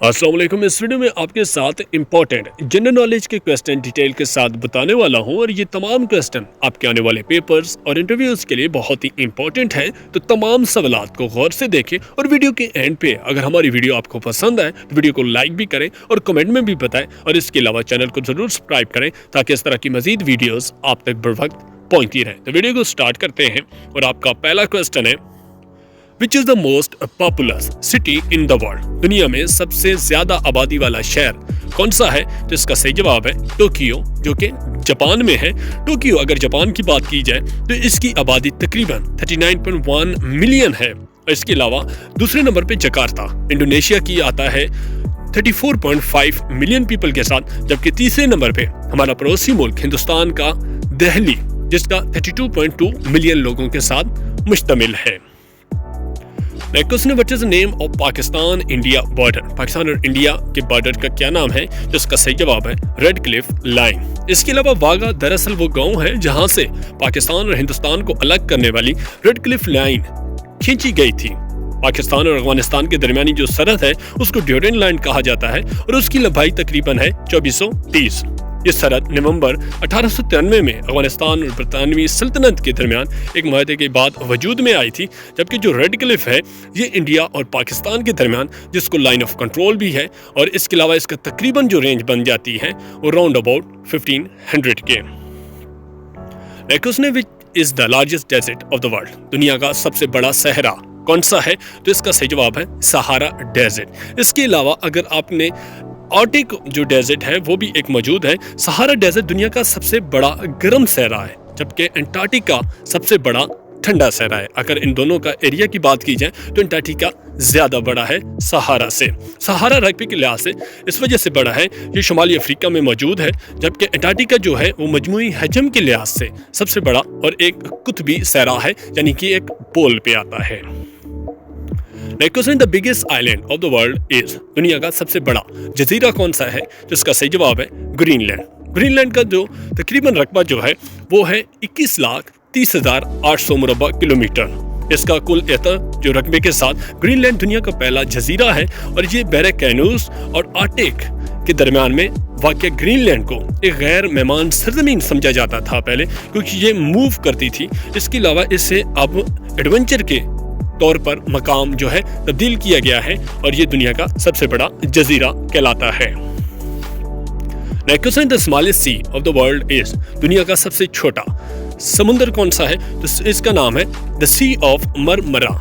अस्सलाम वालेकुम। इस वीडियो में आपके साथ इंपॉर्टेंट जनरल नॉलेज के क्वेश्चन डिटेल के साथ बताने वाला हूं और ये तमाम क्वेश्चन आपके आने वाले पेपर्स और इंटरव्यूज के लिए बहुत ही इंपॉर्टेंट है। तो तमाम सवालात को गौर से देखें और वीडियो के एंड पे अगर हमारी वीडियो आपको पसंद आए तो वीडियो को लाइक भी करें और कमेंट में भी बताएं और इसके अलावा चैनल को जरूर सब्सक्राइब करें ताकि इस तरह की मजीद वीडियोज आप तक बर वक्त पहुंचती रहे। तो वीडियो को स्टार्ट करते हैं और आपका पहला क्वेश्चन है, Which is the most populous city in the world? दुनिया में सबसे ज्यादा आबादी वाला शहर कौन सा है? तो इसका सही जवाब है टोक्यो, जो कि जापान में है। टोक्यो अगर जापान की बात की जाए तो इसकी आबादी तकरीबन 39.1 मिलियन है। और इसके अलावा दूसरे नंबर पे जकार्ता इंडोनेशिया की आता है 34.5 मिलियन पीपल के साथ, जबकि तीसरे नंबर पे हमारा पड़ोसी मुल्क हिंदुस्तान का दिल्ली, जिसका 32.2 मिलियन लोगों के साथ मुश्तमिल है। Next question, what is the name of Pakistan India border? Pakistan और इंडिया के बॉर्डर का क्या नाम है? जिसका सही जवाब है रेड क्लिफ लाइन। इसके अलावा वाघा दरअसल वो गांव है जहां से पाकिस्तान और हिंदुस्तान को अलग करने वाली रेड क्लिफ लाइन खींची गई थी। पाकिस्तान और अफगानिस्तान के दरमियानी जो सरहद है उसको ड्यूरेंट लाइन कहा जाता है और उसकी लंबाई तकरीबन है 2430। ये सरहद नवंबर 1893 में अफगानिस्तान और बरतानवी सल्तनत के दरमियान एक मुआहदे के बाद वजूद में आई थी, जबकि जो रेड क्लिफ है ये इंडिया और पाकिस्तान के दरमियान, जिसको लाइन ऑफ कंट्रोल भी है, और इसके अलावा इसका तकरीबन जो रेंज बन जाती है वो राउंड अबाउट 1500 के। नेक्स्ट ने which is the largest desert of the world? दुनिया का सबसे बड़ा सहरा कौन सा है? तो इसका सही जवाब है सहारा डेजर्ट। इसके अलावा अगर आपने आर्टिक जो डेजर्ट है वो भी एक मौजूद है। सहारा डेजर्ट दुनिया का सबसे बड़ा गर्म सहरा है, जबकि अंटार्कटिका सबसे बड़ा ठंडा सहरा है। अगर इन दोनों का एरिया की बात की जाए तो अंटार्कटिका ज्यादा बड़ा है सहारा से। सहारा रकबे के लिहाज से इस वजह से बड़ा है, ये शुमाली अफ्रीका में मौजूद है, जबकि अंटार्कटिका जो है वो मजमूई हजम के लिहाज से सबसे बड़ा और एक कुतबी सहरा है, यानी कि एक पोल पे आता है। Next question, the biggest island of the world is? दुनिया का सबसे बड़ा जजीरा कौन सा है? जिसका सही जवाब है ग्रीनलैंड। ग्रीनलैंड का जो तकरीबन रकबा जो है वो है 21,30,800 मुरबा किलोमीटर। इसका कुल एतर जो रकबे के साथ ग्रीनलैंड दुनिया का पहला जजीरा है और ये बहरे कैनूस और आर्टिक के दरमियान में वाक़ ग्रीनलैंड को एक गैर मेहमान सरजमीन समझा जाता था पहले, क्योंकि ये मूव करती थी। इसके अलावा इसे अब एडवेंचर के तौर पर मकाम जो है तब्दील किया गया है और ये दुनिया का सबसे बड़ा जजीरा कहलाता है। Next question, the smallest sea of the world is? दुनिया का सबसे छोटा समुंदर कौन सा है? तो इसका नाम है द सी ऑफ मरमरा।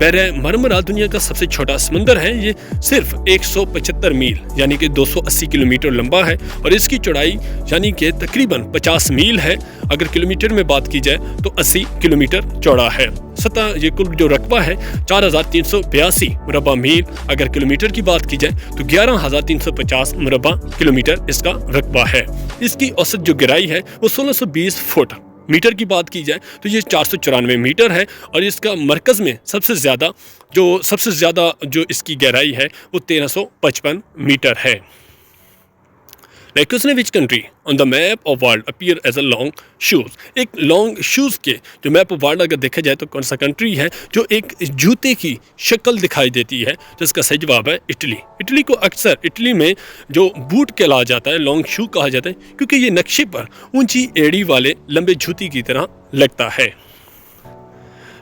बहरे मरमरा दुनिया का सबसे छोटा समुंदर है। ये सिर्फ 175 मील यानी कि 280 किलोमीटर लंबा है और इसकी चौड़ाई यानी कि तकरीबन 50 मील है। अगर किलोमीटर में बात की जाए तो 80 किलोमीटर चौड़ा है। सतह ये कुल जो रकबा है 4382 मुरबा मील। अगर किलोमीटर की बात की जाए तो 11350 मुरबा किलोमीटर इसका रकबा है। इसकी औसत जो गहराई है वो 1620 फुट। मीटर की बात की जाए तो ये 494 मीटर है और इसका मरकज़ में सबसे ज़्यादा जो इसकी गहराई है वो 1355 मीटर है। Next question, which country on the map of world appear as a long shoes? एक लॉन्ग शूज के जो मैप ऑफ वर्ल्ड अगर देखा जाए तो कौन सा कंट्री है जो एक जूते की शक्ल दिखाई देती है? तो इसका सही जवाब है इटली। इटली को अक्सर इटली में जो बूट कहला जाता है, लॉन्ग शू कहा जाता है, क्योंकि ये नक्शे पर ऊंची एड़ी वाले लंबे जूती की तरह लगता है।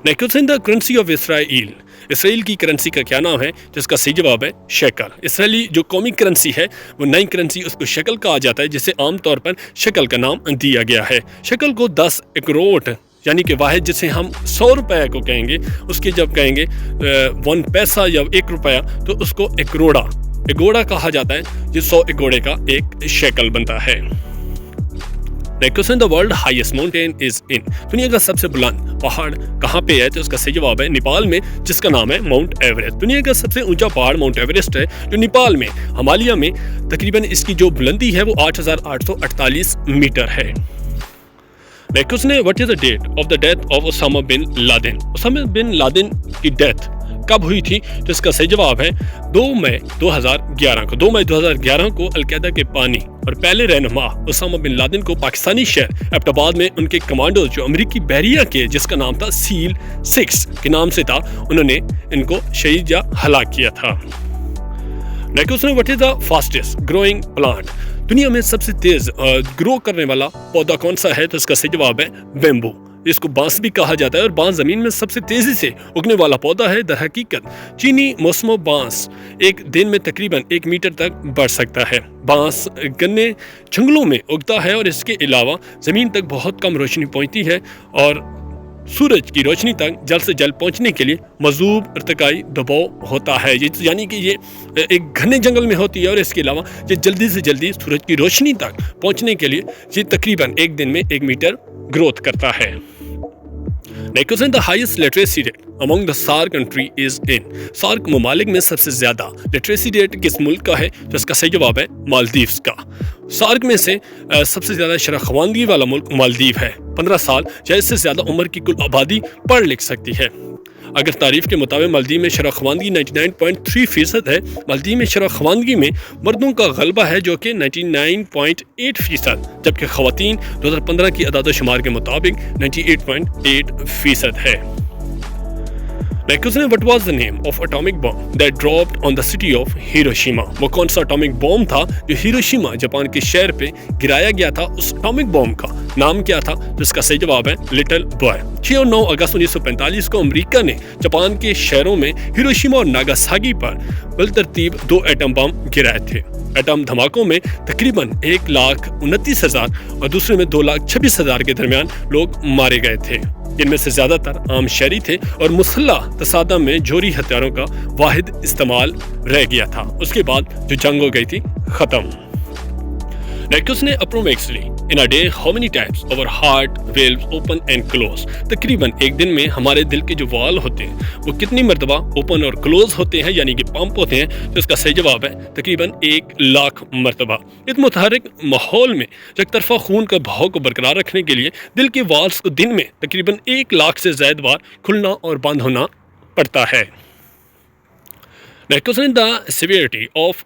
Next question, the currency of Israel? Israel की करेंसी का क्या नाम है? जिसका सही जवाब है शेकल। इसराइली जो कौमी करेंसी है वो नई करेंसी, उसको शेकल कहा जाता है, जिसे आमतौर पर शेकल का नाम दिया गया है। शेकल को 10 एकरोट यानी कि वाहिद जिसे हम 100 रुपये को कहेंगे, उसके जब कहेंगे 1 पैसा या 1 रुपया तो उसको एगोड़ा कहा जाता है। जो 100 एगोड़े का एक शेकल बनता है। Next question, the world highest mountain is in? दुनिया का सबसे बुलंद पहाड़ कहाँ पे है? तो उसका सही जवाब है नेपाल में, जिसका नाम है माउंट एवरेस्ट। दुनिया का सबसे ऊंचा पहाड़ माउंट एवरेस्ट है जो नेपाल में हिमालय में तकरीबन इसकी जो बुलंदी है वो 8848 मीटर है। नेक्स्ट क्वेश्चन है, what is the date of the death of Osama bin Laden? Osama bin Laden की डेथ कब हुई थी? तो इसका सही जवाब है 2 मई 2011 को। 2 मई 2011 को अलकायदा के पानी और पहले रहनुमा ओसामा बिन लादेन को पाकिस्तानी शहर एबटाबाद में उनके कमांडोज जो अमेरिकी बहरिया के, जिसका नाम था सील 6 के नाम से था, उन्होंने इनको शहीद या हलाक किया था। Next question, what is the fastest growing plant? दुनिया में सबसे तेज ग्रो करने वाला पौधा कौन सा है? तो इसका सही जवाब है बेम्बू। इसको बांस भी कहा जाता है और बांस जमीन में सबसे तेजी से उगने वाला पौधा है। दर हकीकत चीनी मौसमो बांस एक दिन में तकरीबन 1 मीटर तक बढ़ सकता है। बांस घने जंगलों में उगता है और इसके अलावा जमीन तक बहुत कम रोशनी पहुंचती है और सूरज की रोशनी तक जल्द से जल्द पहुंचने के लिए मजबूत इर्तिकाई दबाव होता है। यानी कि ये एक घने जंगल में होती है और इसके अलावा ये जल्दी से जल्दी सूरज की रोशनी तक पहुंचने के लिए ये तकरीबन एक दिन में 1 मीटर ग्रोथ करता है। Next question, the highest literacy rate among the SAARC country is in? SAARC ममालिक में सबसे ज्यादा लिटरेसी रेट किस मुल्क का है? तो इसका सही जवाब है मालदीव्स का। SAARC में से सबसे ज्यादा शराखवानगी वाला मुल्क मालदीव है। 15 साल या इससे ज्यादा उम्र की कुल आबादी पढ़ लिख सकती है। अगर तारीफ के मुताबिक मालदीव में शराखवानगी 99.3% है। मालदीव में शराखवानगी में मर्दों का गलबा है जो कि 99.8%, जबकि खवातीन 2015 की अदाद-ओ-शुमार के मुताबिक 98.8% है। Next question, what was the name of atomic bomb that dropped on the city of Hiroshima? वो कौन सा एटॉमिक बॉम्ब था जो हिरोशिमा जापान के शहर पे गिराया गया था? उस एटॉमिक बॉम्ब का नाम क्या था? जिसका सही जवाब है लिटिल बॉय। 6 और 9 अगस्त 1945 को अमेरिका ने जापान के शहरों में हिरोशिमा और नागासाकी पर बिलतरतीब 2 एटम बम गिराए थे। एटम धमाकों में तकरीबन 1,29,000 और दूसरे में 2,26,000 के दरमियान लोग मारे गए थे। इनमें से ज्यादातर आम शहरी थे और मुसल्लह तसादम में जोरी हथियारों का वाहिद इस्तेमाल रह गया था। उसके बाद जो जंग हो गई थी खत्म। नेक्स्ट ने approximately in a day how many times our heart valves open and close? तकरीबन एक दिन में हमारे दिल के जो वाल होते हैं वो कितनी मरतबा ओपन और क्लोज होते हैं, यानी कि पंप होते हैं? तो इसका सही जवाब है तकरीबन 1,00,000 मरतबा। इस मुतहरिक माहौल में एक तरफा खून का बहाव को बरकरार रखने के लिए दिल के वाल्स को दिन में तकरीबन 1,00,000 से ज्यादा बार खुलना और बंद होना पड़ता है। Next in the severity of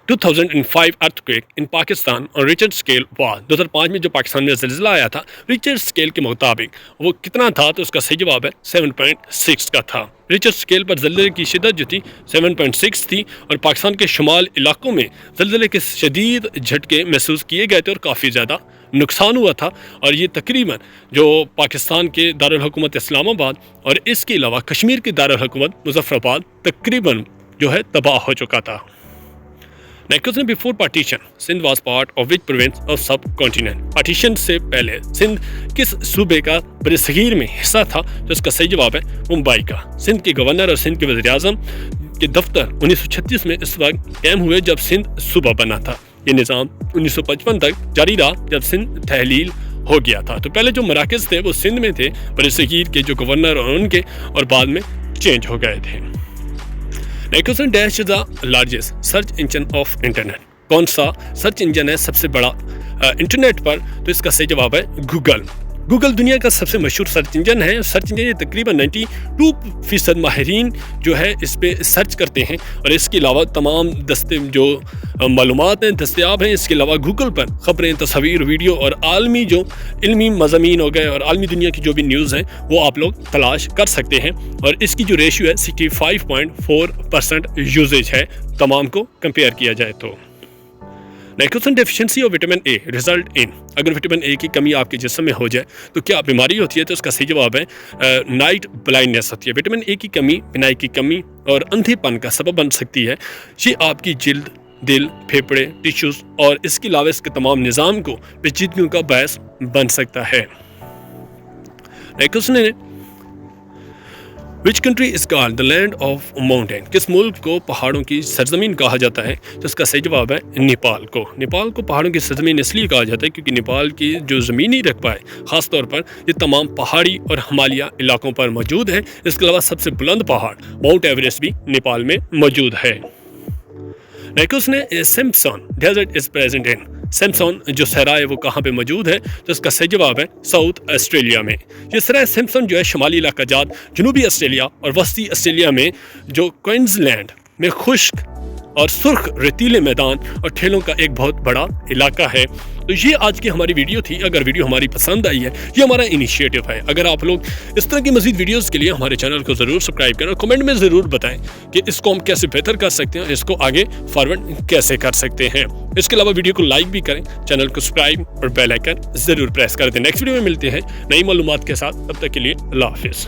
2005 earthquake इन पाकिस्तान और रिचर्ड स्केल वाज? 2005 में जो पाकिस्तान में ज़िलज़िला आया था रिचर्ड स्केल के मुताबिक वो कितना था? तो उसका सही जवाब है 7.6 का था। रिचर्ड स्केल पर ज़िलज़िले की शिद्दत जो थी 7.6 थी और पाकिस्तान के शुमाल इलाकों में ज़िलज़िले के शदीद झटके महसूस किए गए थे और काफ़ी ज़्यादा नुकसान हुआ था। और ये तकरीबन जो पाकिस्तान के दारुल हुकूमत इस्लामाबाद और इसके अलावा कश्मीर के दारुल हुकूमत मुज़फ़्फ़राबाद तकरीबन जो है तबाह हो चुका था। Next question, before partition, Sindh was part of which province of subcontinent? Partition से पहले सिंध किस सूबे का बरसगीर में हिस्सा था? तो इसका सही जवाब है मुंबई का। सिंध के गवर्नर और सिंध के वज़ीर-ए-आज़म के दफ्तर 1936 में इस वक्त कायम हुए जब सिंध सूबा बना था। ये निज़ाम 1955 तक जारी रहा जब सिंध तहलील हो गया था। तो पहले जो मराकज़ थे वो सिंध में थे, बरसगीर के जो गवर्नर और उनके, और बाद में चेंज हो गए थे। Next dash is the largest search engine of internet? कौन सा सर्च इंजन है सबसे बड़ा इंटरनेट पर? तो इसका सही जवाब है गूगल। गूगल दुनिया का सबसे मशहूर सर्च इंजन है। सर्च इंजन ये तकरीबन 92% माहिरीन जो है इस पे सर्च करते हैं और इसके अलावा तमाम जो मालूमात हैं दस्तयाब हैं। इसके अलावा गूगल पर ख़बरें, तस्वीर, वीडियो और आलमी जो इल्मी मज़ामीन हो गए और आलमी दुनिया की जो भी न्यूज़ हैं वो आप लोग तलाश कर सकते हैं। और इसकी जो रेशियो है 65.4% यूजेज है तमाम को कंपेयर किया जाए तो। Next deficiency of vitamin a result in? अगर विटामिन ए की कमी आपके जिस्म में हो जाए तो क्या बीमारी होती है? तो इसका सही जवाब है नाइट ब्लाइंडनेस होती है। विटामिन ए की कमी बिनाई की कमी और अंधेपन का सबब बन सकती है। ये आपकी जिल्द, दिल, फेफड़े, टिश्यूज और इसके अलावा इसके तमाम निज़ाम को पेचीदगियों का बायस बन सकता है। नेक्स्ट ने Which country is called the land of mountain? किस मुल्क को पहाड़ों की सरजमीन कहा जाता है? तो इसका सही जवाब है नेपाल को। नेपाल को पहाड़ों की सरजमीन इसलिए कहा जाता है क्योंकि नेपाल की जो ज़मीनी रकबा है ख़ास तौर पर ये तमाम पहाड़ी और हिमालय इलाकों पर मौजूद है। इसके अलावा सबसे बुलंद पहाड़ माउंट एवरेस्ट भी नेपाल में मौजूद है। नेक्स्ट ने Simpson desert is present in? Simpson जो सहरा है वो कहाँ पे मौजूद है? तो इसका सही जवाब है साउथ ऑस्ट्रेलिया में। ये सहरा सिम्पसन जो है शुमाली इलाका जात जनूबी ऑस्ट्रेलिया और वस्ती ऑस्ट्रेलिया में जो क्वींसलैंड में खुश्क और सुर्ख रेतीले मैदान और ठेलों का एक बहुत बड़ा इलाका है। तो ये आज की हमारी वीडियो थी। अगर वीडियो हमारी पसंद आई है, ये हमारा इनिशिएटिव है। अगर आप लोग इस तरह की मजीद वीडियोस के लिए हमारे चैनल को ज़रूर सब्सक्राइब करें और कमेंट में ज़रूर बताएं कि इसको हम कैसे बेहतर कर सकते हैं, इसको आगे फॉरवर्ड कैसे कर सकते हैं। इसके अलावा वीडियो को लाइक भी करें, चैनल को सब्सक्राइब और बेल आइकन ज़रूर प्रेस कर दें। नेक्स्ट वीडियो में मिलते हैं नई मालूमात के साथ। तब तक के लिए अल्लाह हाफिज़।